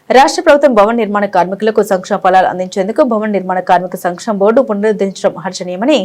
రాష్ట్ర ప్రభుత్వం భవన నిర్మాణ కార్మికులకు సంక్షేమ ఫలాలు అందించేందుకు భవన నిర్మాణ కార్మిక సంక్షేమ బోర్డు పునరుద్ధరించడం హర్షణీయమని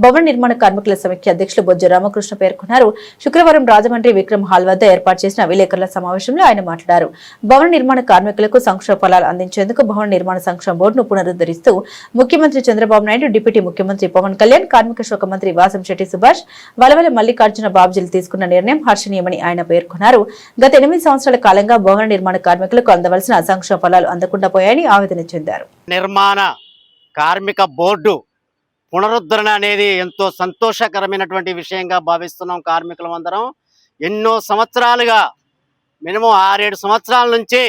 భవన నిర్మాణ కార్మికుల సమైక్య అధ్యక్షులు బొజ్జ రామకృష్ణ పేర్కొన్నారు. శుక్రవారం రాజమండ్రి విక్రమ్ హాల్ వద్ద ఏర్పాటు చేసిన విలేకరుల సమావేశంలో ఆయన మాట్లాడారు. భవన నిర్మాణ కార్మికులకు సంక్షేమ ఫలాలు అందించేందుకు భవన నిర్మాణ సంక్షేమ బోర్డును పునరుద్ధరిస్తూ ముఖ్యమంత్రి చంద్రబాబు నాయుడు, డిప్యూటీ ముఖ్యమంత్రి పవన్ కళ్యాణ్, కార్మిక శాఖ మంత్రి వాసంశెట్టి సుభాష్, వలవల మల్లికార్జున బాబ్జీలు తీసుకున్న నిర్ణయం హర్షణీయమని ఆయన పేర్కొన్నారు. గత 8 సంవత్సరాల కాలంగా భవన నిర్మాణ కార్మికులకు అందవలసిన సంక్షేమ ఫలాలు అందకుండా పోయాయని ఆవేదన చెందారు. నిర్మాణ కార్మిక బోర్డు పునరుద్ధరణ అనేది ఎంతో సంతోషకరమైనటువంటి విషయంగా భావిస్తున్నాం. కార్మికులందరం ఎన్నో సంవత్సరాలుగా మినిమం 6-7 సంవత్సరాల నుంచి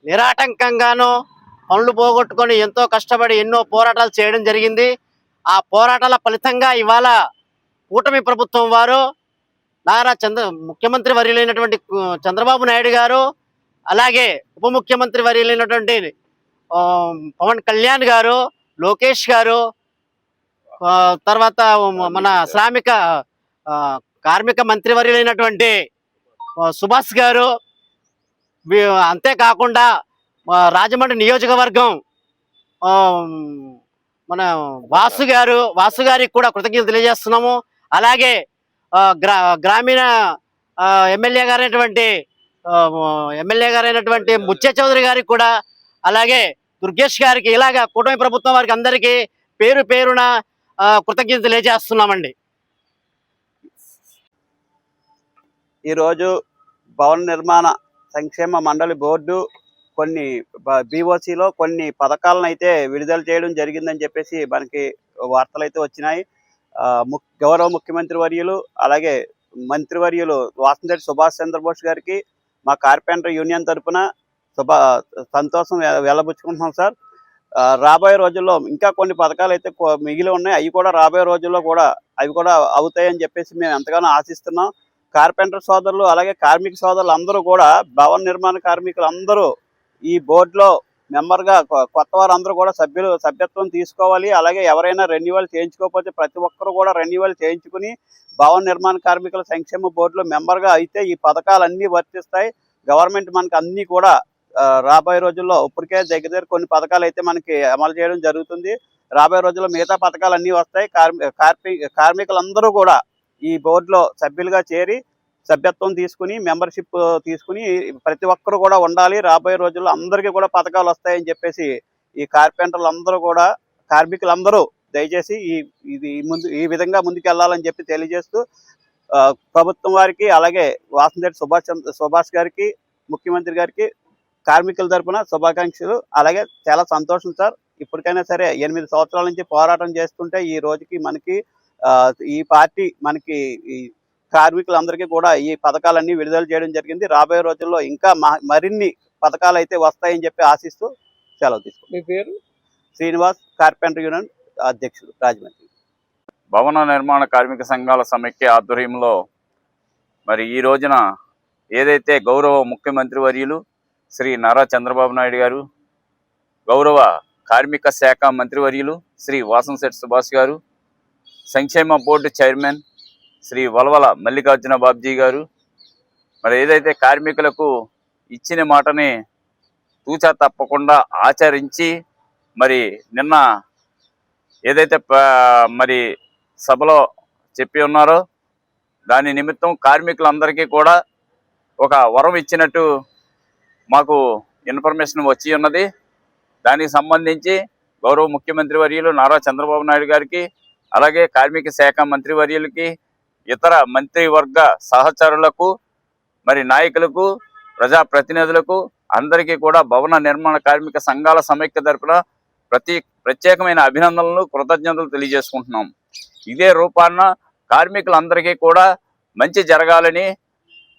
నిరాటంకంగానూ పనులు పోగొట్టుకొని ఎంతో కష్టపడి ఎన్నో పోరాటాలు చేయడం జరిగింది. ఆ పోరాటాల ఫలితంగా ఇవాళ కూటమి ప్రభుత్వం వారు ముఖ్యమంత్రి వర్యులైనటువంటి చంద్రబాబు నాయుడు గారు, అలాగే ఉప ముఖ్యమంత్రి వర్యులైనటువంటి పవన్ కళ్యాణ్ గారు, లోకేష్ గారు, తర్వాత మన శ్రామిక కార్మిక మంత్రి వర్యులైనటువంటి సుభాష్ గారు, అంతేకాకుండా రాజమండ్రి నియోజకవర్గం మన వాసు గారికి కూడా కృతజ్ఞతలు తెలియజేస్తున్నాము. అలాగే గ్రామీణ ఎమ్మెల్యే గారైనటువంటి ముత్య చౌదరి గారికి కూడా, అలాగే దుర్గేష్ గారికి, ఇలాగా కూటమి ప్రభుత్వం వారికి అందరికీ పేరు పేరున కృతజ్ఞతలు తెలియజేస్తున్నామండి. ఈరోజు భవన నిర్మాణ సంక్షేమ మండలి బోర్డు కొన్ని బీఓసీలో కొన్ని పథకాలను అయితే విడుదల చేయడం జరిగిందని చెప్పేసి మనకి వార్తలు అయితే వచ్చినాయి. గౌరవ ముఖ్యమంత్రి వర్యులు, అలాగే మంత్రివర్యులు వాసంశెట్టి సుభాష్ చంద్రబోస్ గారికి మా కార్పెంటర్ యూనియన్ తరఫున సంతోషం వెలబుచ్చుకుంటున్నాం సార్. రాబోయే రోజుల్లో ఇంకా కొన్ని పథకాలు అయితే మిగిలి ఉన్నాయి. అవి కూడా రాబోయే రోజుల్లో అవి కూడా అవుతాయని చెప్పేసి మేము ఎంతగానో ఆశిస్తున్నాం. కార్పెంటర్ సోదరులు, అలాగే కార్మిక సోదరులు అందరూ కూడా, భవన నిర్మాణ కార్మికులు అందరూ ఈ బోర్డులో మెంబర్గా కొత్త వారు అందరూ కూడా సభ్యత్వం తీసుకోవాలి. అలాగే ఎవరైనా రెన్యువల్ చేయించుకోకపోతే ప్రతి ఒక్కరు కూడా రెన్యువల్ చేయించుకుని భవన నిర్మాణ కార్మికుల సంక్షేమ బోర్డులో మెంబర్గా అయితే ఈ పథకాలన్నీ వర్తిస్తాయి. గవర్నమెంట్ మనకి అన్నీ కూడా రాబోయే రోజుల్లో ఇప్పటికే దగ్గర కొన్ని పథకాలు అయితే మనకి అమలు చేయడం జరుగుతుంది. రాబోయే రోజుల్లో మిగతా పథకాలు అన్నీ వస్తాయి. కార్మికులందరూ కూడా ఈ బోర్డులో సభ్యులుగా చేరి సభ్యత్వం తీసుకుని మెంబర్షిప్ తీసుకుని ప్రతి ఒక్కరు కూడా ఉండాలి. రాబోయే రోజుల్లో అందరికీ కూడా పథకాలు వస్తాయని చెప్పేసి ఈ కార్పెంటర్లు అందరూ కూడా, కార్మికులందరూ దయచేసి ఈ విధంగా ముందుకెళ్లాలని చెప్పి తెలియజేస్తూ ప్రభుత్వం వారికి, అలాగే వాసంశెట్టి సుభాష్ గారికి, ముఖ్యమంత్రి గారికి కార్మికుల తరఫున శుభాకాంక్షలు. అలాగే చాలా సంతోషం సార్. ఇప్పటికైనా సరే 8 సంవత్సరాల నుంచి పోరాటం చేస్తుంటే ఈ రోజుకి మనకి ఈ పార్టీ మనకి కార్మికులందరికీ కూడా ఈ పథకాలన్నీ విడుదల చేయడం జరిగింది. రాబోయే రోజుల్లో ఇంకా మరిన్ని పథకాలు అయితే వస్తాయని చెప్పి ఆశిస్తూ సెలవు తీసుకుంటాం. మీ పేరు? శ్రీనివాస్, కార్పెంటర్ యూనియన్ అధ్యక్షుడు, రాజమండ్రి. భవన నిర్మాణ కార్మిక సంఘాల సమైక్య ఆధ్వర్యంలో మరి ఈ రోజున ఏదైతే గౌరవ ముఖ్యమంత్రి వర్యులు శ్రీ నారా చంద్రబాబు నాయుడు గారు, గౌరవ కార్మిక శాఖ మంత్రివర్యులు శ్రీ వాసంశెట్టి సుభాష్ గారు, సంక్షేమ బోర్డు చైర్మన్ శ్రీ వలవల మల్లికార్జున బాబ్జీ గారు మరి ఏదైతే కార్మికులకు ఇచ్చిన మాటని తూచా తప్పకుండా ఆచరించి మరి నిన్న ఏదైతే మరి సభలో చెప్పి ఉన్నారో దాని నిమిత్తం కార్మికులందరికీ కూడా ఒక వరం ఇచ్చినట్టు మాకు ఇన్ఫర్మేషన్ వచ్చి ఉన్నది. దానికి సంబంధించి గౌరవ ముఖ్యమంత్రి వర్యులు నారా చంద్రబాబు నాయుడు గారికి, అలాగే కార్మిక శాఖ మంత్రి వర్యులకి, ఇతర మంత్రివర్గ సహచరులకు, మరి నాయకులకు, ప్రజాప్రతినిధులకు అందరికీ కూడా భవన నిర్మాణ కార్మిక సంఘాల సమైక్య తరపున ప్రత్యేకమైన అభినందనలు, కృతజ్ఞతలు తెలియజేసుకుంటున్నాం. ఇదే రూపాన కార్మికులందరికీ కూడా మంచి జరగాలని,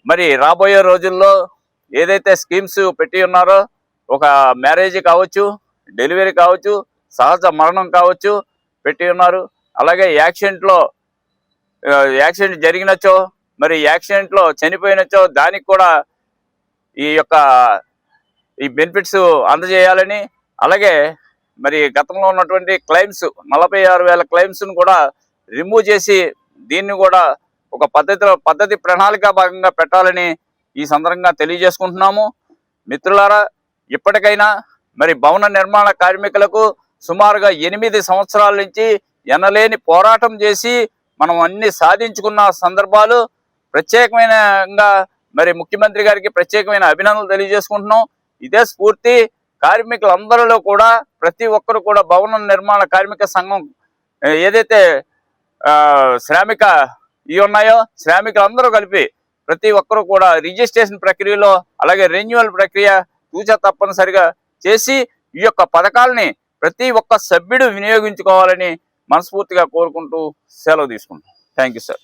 మరి రాబోయే రోజుల్లో ఏదైతే స్కీమ్స్ పెట్టి ఉన్నారో, ఒక మ్యారేజ్ కావచ్చు, డెలివరీ కావచ్చు, సహజ మరణం కావచ్చు పెట్టి ఉన్నారు. అలాగే యాక్సిడెంట్ జరిగినచో, మరి యాక్సిడెంట్లో చనిపోయినచో దానికి కూడా ఈ బెనిఫిట్స్ అందజేయాలని, అలాగే మరి గతంలో ఉన్నటువంటి క్లెయిమ్స్ 46,000 క్లెయిమ్స్ను కూడా రిమూవ్ చేసి దీన్ని కూడా ఒక పద్ధతి ప్రణాళిక భాగంగా పెట్టాలని ఈ సందర్భంగా తెలియజేసుకుంటున్నాము. మిత్రులారా, ఇప్పటికైనా మరి భవన నిర్మాణ కార్మికులకు సుమారుగా 8 సంవత్సరాల నుంచి ఎనలేని పోరాటం చేసి మనం అన్ని సాధించుకున్న సందర్భాలు. ప్రత్యేకమైనగా మరి ముఖ్యమంత్రి గారికి ప్రత్యేకమైన అభినందనలు తెలియజేసుకుంటున్నాం. ఇదే స్ఫూర్తి కార్మికులందరిలో కూడా ప్రతి ఒక్కరు కూడా భవన నిర్మాణ కార్మిక సంఘం ఏదైతే శ్రామిక ఇవి ఉన్నాయో శ్రామికులందరూ కలిపి ప్రతి ఒక్కరు కూడా రిజిస్ట్రేషన్ ప్రక్రియలో అలాగే రెన్యువల్ ప్రక్రియ తూచా తప్పనిసరిగా చేసి ఈ యొక్క పథకాలని ప్రతి ఒక్క సభ్యుడు వినియోగించుకోవాలని మనస్ఫూర్తిగా కోరుకుంటూ సెలవు తీసుకుంటాం. Thank you sir.